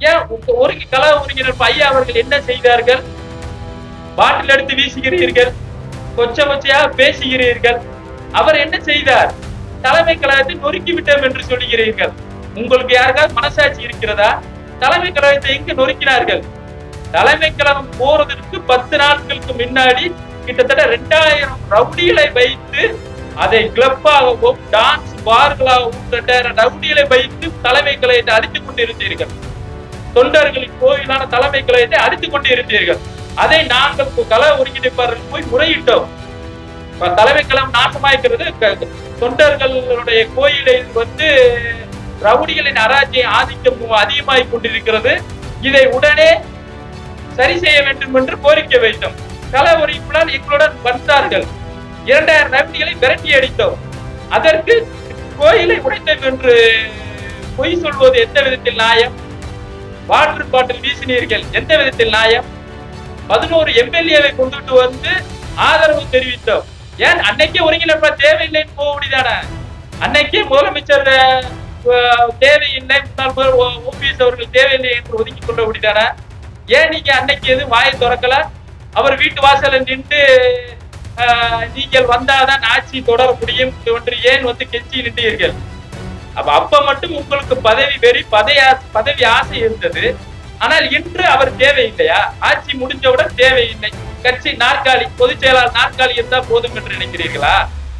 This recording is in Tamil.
ஏன் ஒரு கள ஒருங்கிணைப்பு ஐயா அவர்கள் என்ன செய்தார்கள்? பாட்டில் எடுத்து வீசுகிறீர்கள், கொச்ச கொச்சையா பேசுகிறீர்கள். அவர் என்ன செய்தார்? தலைமை கழகத்தை நொறுக்கி விட்டோம் என்று சொல்லுகிறீர்கள். உங்களுக்கு யாருக்காவது மனசாட்சி இருக்கிறதா? தலைமை கழகத்தை எங்க நொறுக்கினார்கள்? தலைமை கழகம் போறதற்கு 10 நாட்களுக்கு முன்னாடி கிட்டத்தட்ட 2000 ரவுடிகளை வைத்து அதை கிளப்பாகவும் டான்ஸ் பார்களாகவும் 2000 ரவுடிகளை வைத்து தலைமை கழகத்தை அடித்துக் கொண்டிருந்தீர்கள். தொண்டர்களின் கோயிலான தலைமை கழகத்தை அடித்துக் கொண்டிருந்தீர்கள். அதை நாங்கள் கள ஒருங்கிணைப்பாளர்கள் போய் முறையிட்டோம். தலைமை கழகம் நாசமாய்க்கிறது, தொண்டர்களுடைய கோயிலை ரவுடிகளின் அராஜ்யம் ஆதிக்கம் அதிகமாகிக் கொண்டிருக்கிறது, இதை உடனே சரி செய்ய வேண்டும் என்று கோரிக்கை வைத்தோம். கள ஒருங்கிணைப்பாளர் எங்களுடன் வந்தார்கள். 2000 ரவுடிகளை விரட்டி அடித்தோம். அதற்கு கோயிலை உடைத்தோம் என்று பொய் சொல்வது எந்த விதத்தில் நியாயம்? வாட்டர் பாட்டில் வீசினீர்கள், எந்த விதத்தில் நியாயம்? 11 எம்எல்ஏவை கொண்டுட்டு வந்து ஆதரவு தெரிவித்தோம். ஏன் அன்னைக்கே ஒருங்கிணைப்பா தேவையில்லைன்னு போக முடியுதானே? அன்னைக்கே முதலமைச்சர் தேவையில்லை, முன்னாள் முதல்வர் ஓபிஎஸ் அவர்கள் தேவையில்லை என்று ஒதுக்கி கொள்ள முடியுதானே? ஏன் நீங்க அன்னைக்கு எதுவும் வாயை திறக்கல? அவர் வீட்டு வாசல நின்று நீங்கள் வந்தாதான் ஆட்சி தொடர முடியும் என்று ஏன் கெஞ்சி நின்றீர்கள்? அப்ப மட்டும் உங்களுக்கு பதவி வெறி, பதவி ஆசை இருந்தது. ஆனால் இன்று அவர் தேவையில்லையா? ஆட்சி முடிஞ்சவுடன் தேவையில்லை, கட்சி நாற்காலி, பொதுச் செயலாளர் நாற்காலி இருந்தா போதும் என்று நினைக்கிறீர்களா?